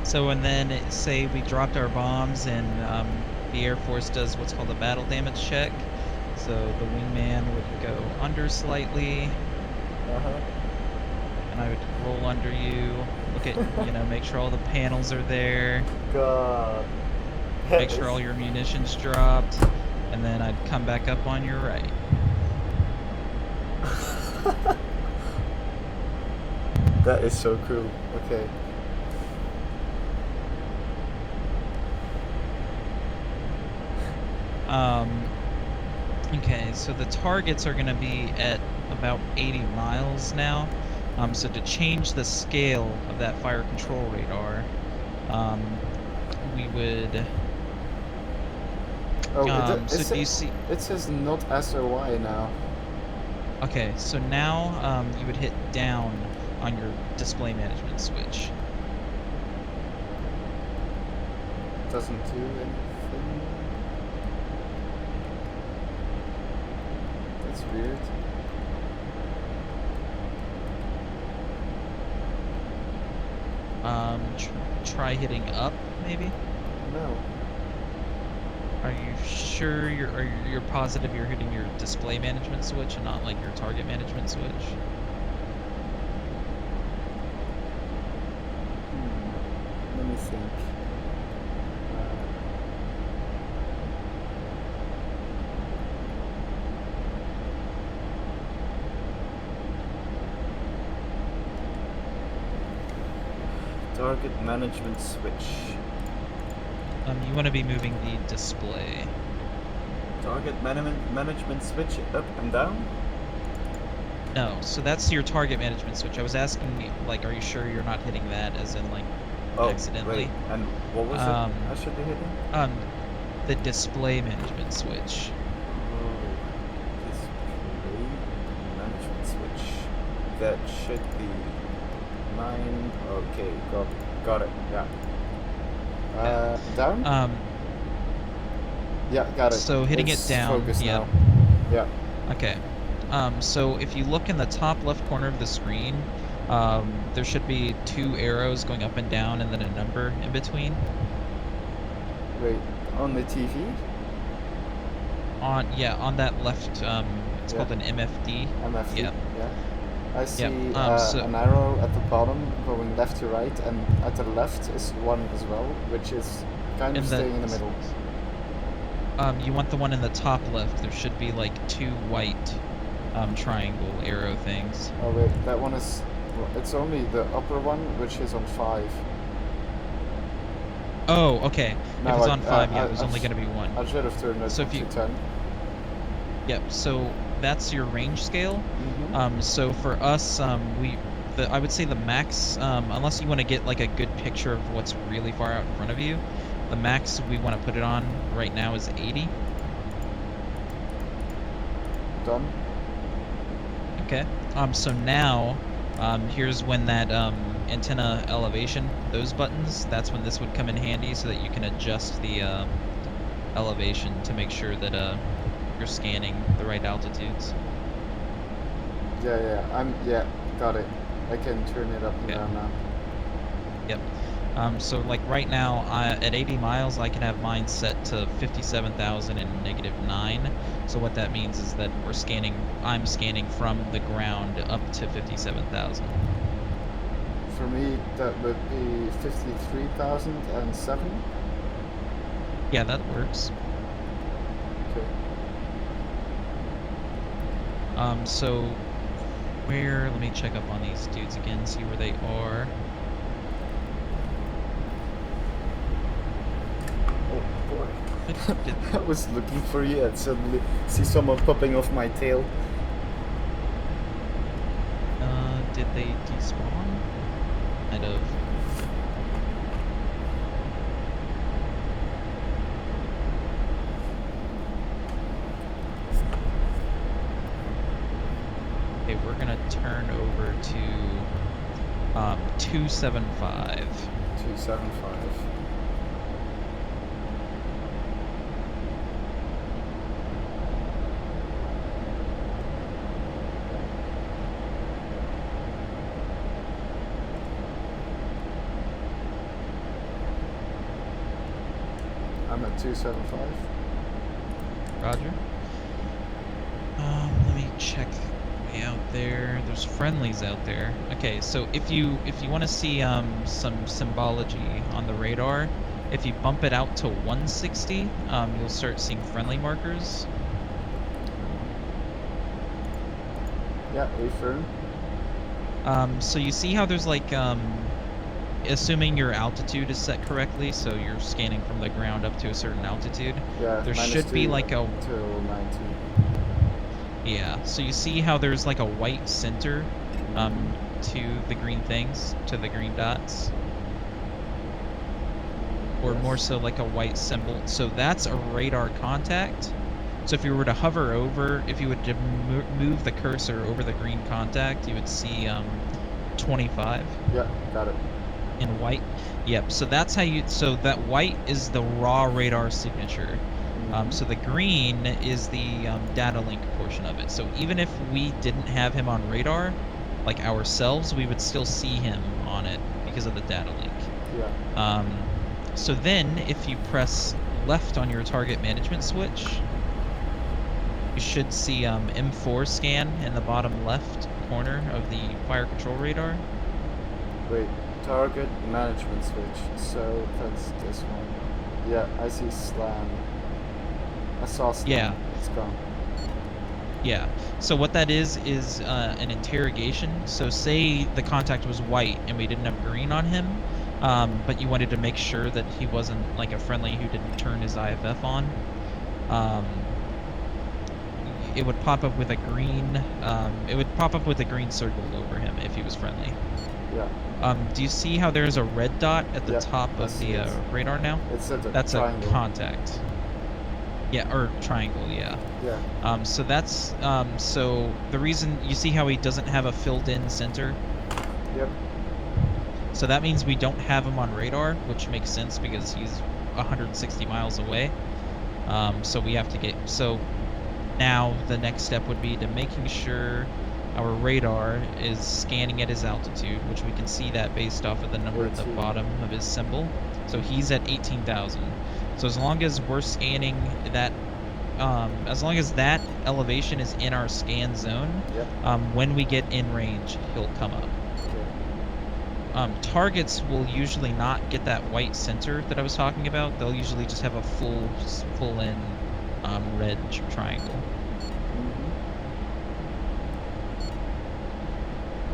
So and then say we dropped our bombs and the Air Force does what's called a battle damage check. So the wingman would go under slightly. And I would roll under you, look at, make sure all the panels are there. God. Make sure all your munitions dropped, and then I'd come back up on your right. That is so cool. Okay. Okay, so the targets are going to be at about 80 miles now. So to change the scale of that fire control radar, we would... so do you see? It says not SOI now. Okay, so now you would hit down on your display management switch. Doesn't do anything. That's weird. Try hitting up, maybe? No. Are you sure you're positive you're hitting your display management switch and not like your target management switch? Let me think. Target management switch. You want to be moving the display. Target management switch up and down? No, so that's your target management switch. I was asking, like, are you sure you're not hitting that, as in, like, accidentally? Wait. And what was it I should be hitting? The display management switch. Display management switch. That should be 9. Okay, got it. Yeah. Down? Yeah, got it. So hitting it down. Yeah. Yeah. Okay. So if you look in the top left corner of the screen, there should be 2 arrows going up and down and then a number in between. Wait, on the TV? On that left, it's called an MFD. MFD, yeah. I see so an arrow at the bottom going left to right, and at the left is one as well, which is kind of staying in the middle. You want the one in the top left. There should be like 2 white triangle arrow things. Oh wait, that one is... It's only the upper one, which is on 5. Oh, okay. No, if it's on 5, yeah, there's only going to be 1. I should have turned it to 10. Yep, so that's your range scale. So for us, I would say the max, unless you want to get like a good picture of what's really far out in front of you, the max we want to put it on right now is 80. Done. Okay. So now, here's when that antenna elevation, those buttons, that's when this would come in handy so that you can adjust the elevation to make sure that you're scanning the right altitudes. Yeah, got it. I can turn it up and Okay. down now. Yep. So like right now, at 80 miles, I can have mine set to 57,000 and -9. So what that means is that I'm scanning from the ground up to 57,000. For me, that would be 53,007. Yeah, that works. Okay. So let me check up on these dudes again, see where they are. Oh boy. I was looking for you and suddenly see someone popping off my tail. Did they despawn? Kind of. Okay, we're gonna turn over to 275. 275. I'm at 275. Roger. Let me check way out there. There's friendlies out there. Okay, so if you want to see some symbology on the radar, if you bump it out to 160, you'll start seeing friendly markers. Yeah, affirm. So you see how there's like assuming your altitude is set correctly, so you're scanning from the ground up to a certain altitude. Yeah, there should be like a till 90. Yeah, so you see how there's like a white center to the green things, to the green dots? Or Yes. more so like a white symbol. So that's a radar contact. So if you were to hover over, if you would move the cursor over the green contact, you would see 25. Yeah, got it. In white. Yep, so that's how so that white is the raw radar signature. So the green is the data link portion of it. So even if we didn't have him on radar, like ourselves, we would still see him on it because of the data link. Yeah. So then if you press left on your target management switch, you should see M4 scan in the bottom left corner of the fire control radar. Wait, target management switch. So that's this one. Yeah, I see slam. I saw slam. Yeah. It's gone. Yeah. So what that is an interrogation. So say the contact was white and we didn't have green on him, but you wanted to make sure that he wasn't like a friendly who didn't turn his IFF on. It would pop up with a green. It would pop up with a green circle over him if he was friendly. Yeah. Do you see how there's a red dot at the top of the radar now? It's at That's triangle. a contact. Yeah, or triangle, yeah. Yeah. So that's so the reason you see how he doesn't have a filled-in center. Yep. So that means we don't have him on radar, which makes sense because he's 160 miles away. So we have to get now the next step would be to making sure our radar is scanning at his altitude, which we can see that based off of the number at the bottom of his symbol. So he's at 18,000. So as long as we're scanning that, as long as that elevation is in our scan zone, when we get in range, he'll come up. Targets will usually not get that white center that I was talking about. They'll usually just have a full-in red triangle.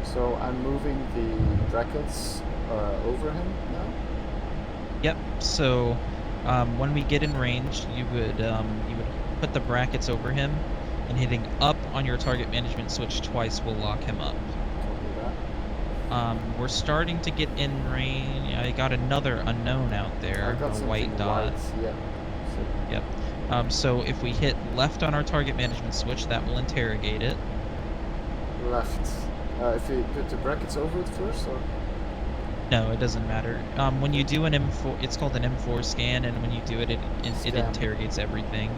So I'm moving the brackets over him now? Yep, so when we get in range, you would put the brackets over him, and hitting up on your target management switch twice will lock him up. We're starting to get in range. I got another unknown out there, I got a white dot. Yeah. Yep. So if we hit left on our target management switch, that will interrogate it. Left. If you put the brackets over it first, or? No, it doesn't matter. When you do an M4, it's called an M4 scan, and when you do it, it interrogates everything.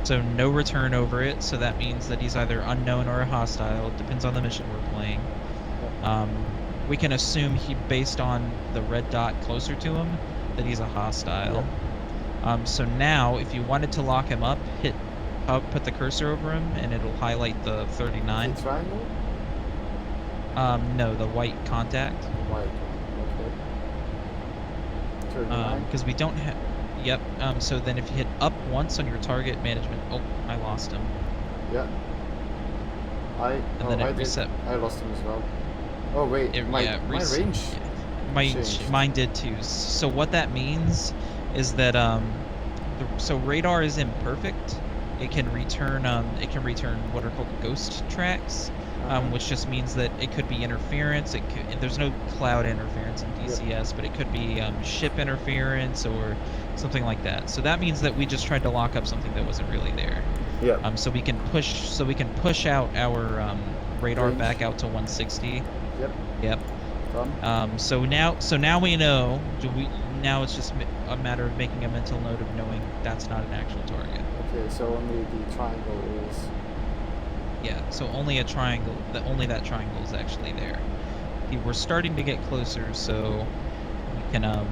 So no return over it, so that means that he's either unknown or a hostile. It depends on the mission we're playing. We can assume based on the red dot closer to him, that he's a hostile. So now, if you wanted to lock him up, put the cursor over him, and it'll highlight the 39. The triangle? No, the white contact. The white one, okay. 39? Because we don't have... Yep, so then if you hit up once on your target management... Oh, I lost him. Yeah. I lost him as well. Oh wait, my range changed. Mine did too. So what that means is that so radar is imperfect. It can return what are called ghost tracks, which just means that it could be interference. There's no cloud interference in DCS, but it could be ship interference or something like that. So that means that we just tried to lock up something that wasn't really there. Yeah. So we can push out our radar range back out to 160. Yep. Done. So now we know. Now it's just a matter of making a mental note of knowing that's not an actual target. Okay, so only the triangle is. Yeah. So only a triangle. Only that triangle is actually there. We're starting to get closer, so we can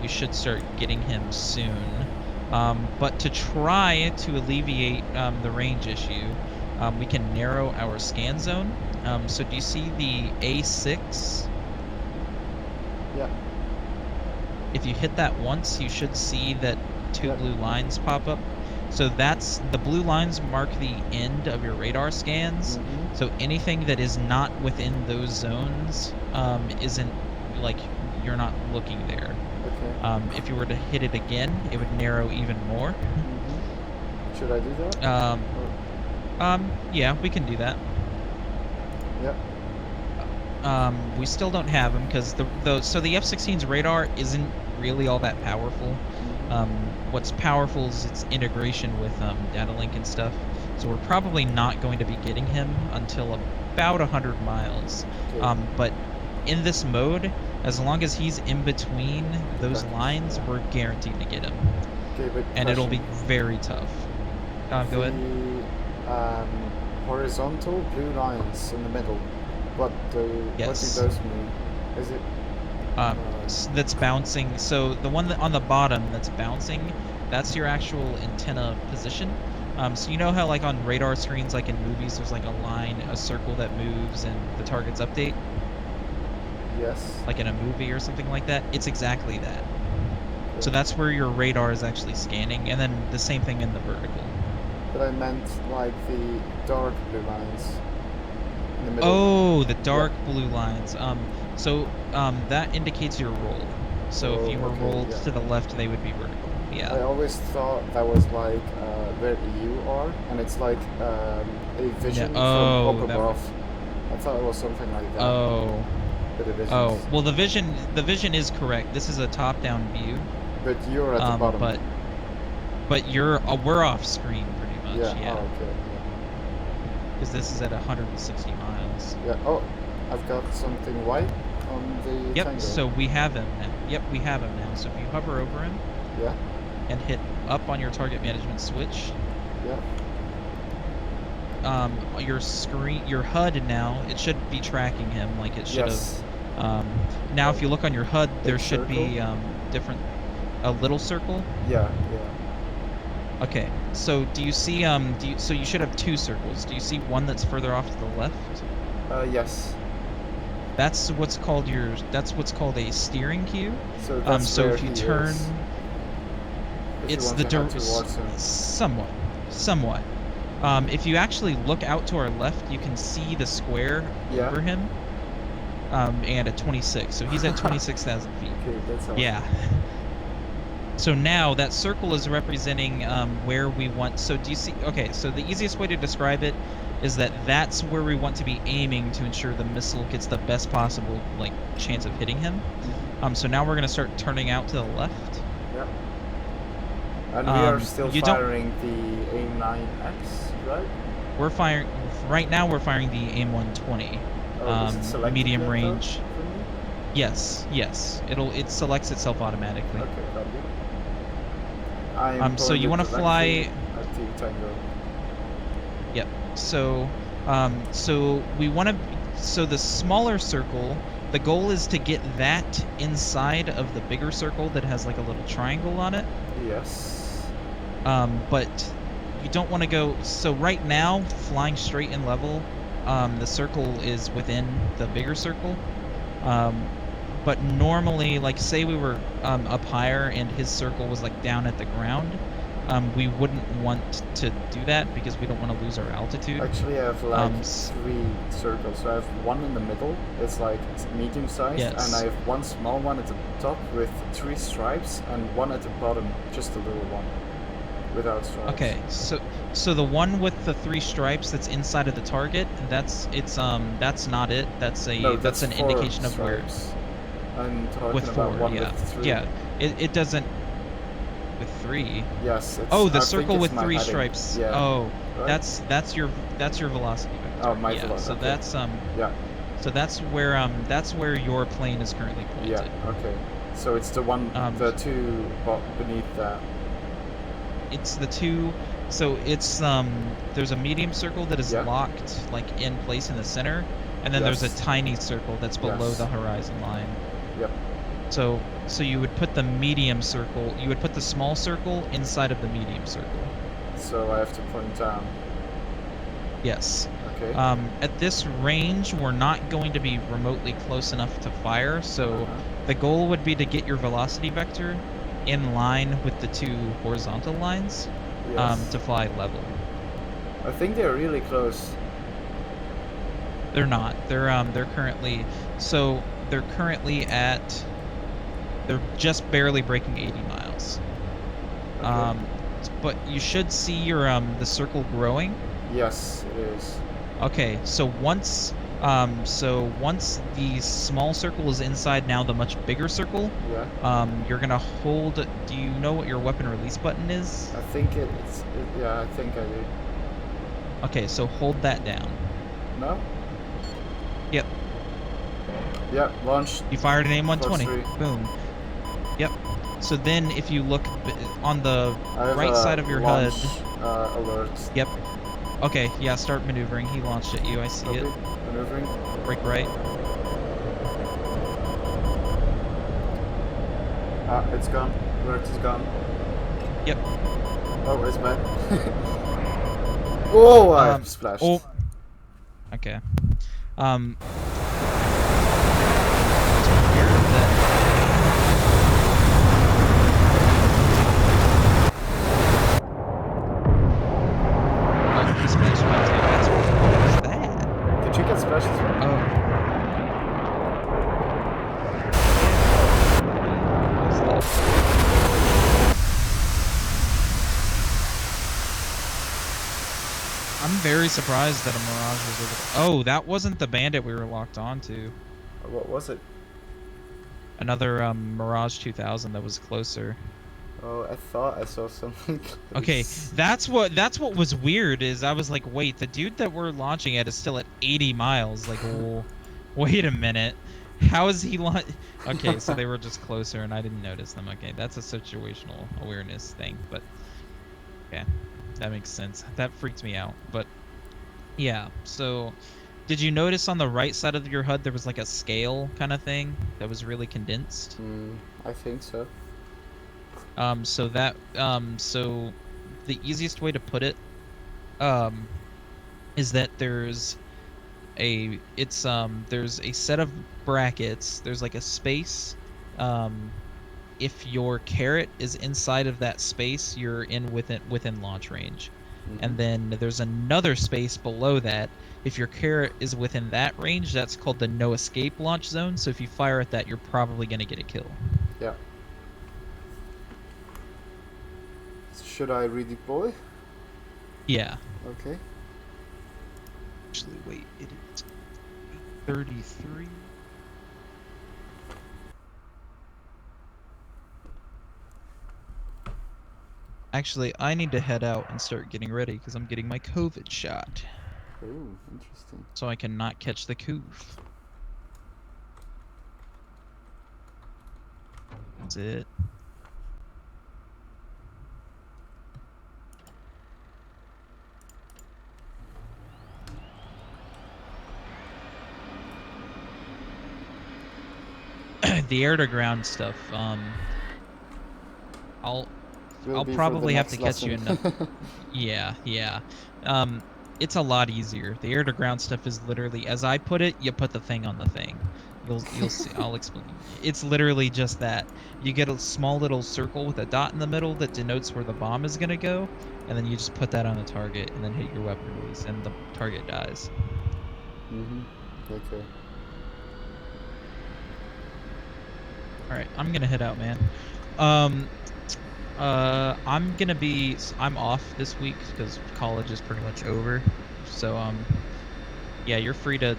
we should start getting him soon. But to try to alleviate the range issue, we can narrow our scan zone. So do you see the A6? Yeah. If you hit that once, you should see that two blue lines pop up. So the blue lines mark the end of your radar scans. Mm-hmm. So anything that is not within those zones isn't, like, you're not looking there. Okay. If you were to hit it again, it would narrow even more. Mm-hmm. Should I do that? Yeah, we can do that. Yep. We still don't have them because so the F-16's radar isn't really all that powerful. What's powerful is its integration with data link and stuff. So we're probably not going to be getting him until about 100 miles. Okay. But in this mode, as long as he's in between those lines, we're guaranteed to get him. Okay, but and it'll be very tough. Go ahead. Horizontal blue lines in the middle. What do those mean? Is it? That's bouncing. So the one on the bottom that's bouncing, that's your actual antenna position. So you know how, like, on radar screens, like in movies, there's like a circle that moves and the targets update? Yes. Like in a movie or something like that? It's exactly that. So that's where your radar is actually scanning, and then the same thing in the vertical. But I meant like the dark blue lines in the middle. Oh, the dark blue lines. So that indicates your roll. So if you were rolled to the left, they would be vertical. Yeah. I always thought that was like where you are, and it's like a vision from up above. I thought it was something like that. Oh. Oh, well, the vision is correct. This is a top-down view. But you're at the bottom. But we're off screen pretty much. Yeah. Oh, okay. Because this is at 160 miles. Yeah. Oh, I've got something white on the Yep. tango. So we have him now. Yep, we have him now. So if you hover over him. Yeah. And hit up on your target management switch. Yeah. Your HUD now, it should be tracking him like it should have. Now if you look on your HUD, there should be a little circle. Yeah. Okay, so do you see so you should have two circles. Do you see one that's further off to the left? Yes. That's what's called a steering cue. So that's so if you turn, it's the somewhat. If you actually look out to our left, you can see the square over him. And at 26, so he's at 26,000 feet. Okay, that's awesome. Yeah. So now that circle is representing where we want. So do you see? Okay, so the easiest way to describe it is that that's where we want to be aiming to ensure the missile gets the best possible chance of hitting him. So now we're gonna start turning out to the left. Yep. And we are still firing the AIM-9X, right? We're firing right now. We're firing the AIM-120. Medium range. Yes. It selects itself automatically. Okay, copy. So you want to fly. T Tango. Yep. So, so we want to. So the smaller circle, the goal is to get that inside of the bigger circle that has like a little triangle on it. Yes. But you don't want to go. So right now, flying straight and level, the circle is within the bigger circle. But normally, like say we were up higher and his circle was like down at the ground, we wouldn't want to do that because we don't want to lose our altitude. Actually, I have like 3 circles. So I have one in the middle, it's like medium sized, Yes. and I have one small one at the top with 3 stripes, and one at the bottom, just a little one, without stripes. Okay, so the one with the 3 stripes that's inside of the target, that's not it. That's a No, that's an 4 indication of where. stripes. I'm talking With 4, about one yeah. with 3. Yeah, it doesn't. With 3. Yes. It's, Oh, the I think circle it's with my 3 heading. stripes. Yeah. Oh, Right? that's your velocity vector. Oh, my yeah, velocity. so Okay. that's Yeah. So that's where your plane is currently pointed. Yeah. Okay. So it's the one, the 2 beneath that. It's the 2. So it's there's a medium circle that is locked like in place in the center, and then there's a tiny circle that's below the horizon line. Yep. So you would put the medium circle, you would put the small circle inside of the medium circle. So I have to point down. Yes. Okay. At this range, we're not going to be remotely close enough to fire, so the goal would be to get your velocity vector in line with the 2 horizontal lines, to fly level. I think they're really close. They're not. They're currently at. They're just barely breaking 80 miles. Okay. But you should see your the circle growing. Yes, it is. Okay, so once the small circle is inside now the much bigger circle, you're gonna hold. Do you know what your weapon release button is? I think yeah, I think I do. Okay, so hold that down. No? Yep. Yep, launched. You fired an AIM-120. Boom. Yep. So then if you look on the right side of your HUD. Alert. Yep. Okay, yeah, start maneuvering. He launched at you, I see it. Maneuvering. Brake right. It's gone. Alert is gone. Yep. Oh, it's back. Oh, I splashed. Oh. Okay. Did you get splashed as well? Oh. I'm very surprised that a Mirage was able to... Oh, that wasn't the bandit we were locked onto. What was it? Another Mirage 2000 that was closer. Oh, I thought I saw something close. Okay, that's what was weird is I was like, wait, the dude that we're launching at is still at 80 miles. Like, well, wait a minute. How is he Okay, so they were just closer and I didn't notice them. Okay, that's a situational awareness thing, but okay, that makes sense. That freaked me out, but yeah. So, did you notice on the right side of your HUD there was like a scale kind of thing that was really condensed? I think so. So the easiest way to put it, is that there's a set of brackets. There's like a space. If your carrot is inside of that space, you're within launch range. And then there's another space below that. If your carrot is within that range, that's called the no escape launch zone. So if you fire at that, you're probably gonna get a kill. Yeah. Should I redeploy? Yeah. Okay. Actually, wait, it is 33. Actually, I need to head out and start getting ready because I'm getting my COVID shot. Oh, interesting. So I cannot catch the coof. That's it. the air to ground stuff. I'll Will be for the probably have to next catch you lesson. in. Yeah. It's a lot easier. The air to ground stuff is literally, as I put it, you put the thing on the thing. You'll see. I'll explain. It's literally just that. You get a small little circle with a dot in the middle that denotes where the bomb is gonna go, and then you just put that on the target, and then hit your weapon release, and the target dies. Okay. All right, I'm gonna head out, man. I'm off this week because college is pretty much over. So yeah, you're free to.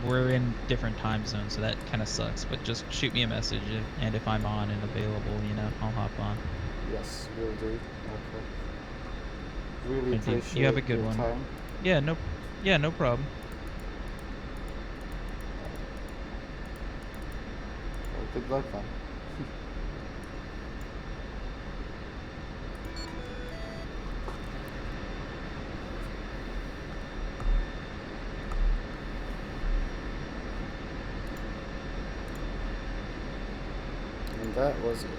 We're in different time zones, so that kind of sucks. But just shoot me a message, and if I'm on and available, I'll hop on. Yes, will do. Okay. Really Alright, dude, appreciate you have a good your one. time. Yeah, no problem. Good luck, man. And that was it.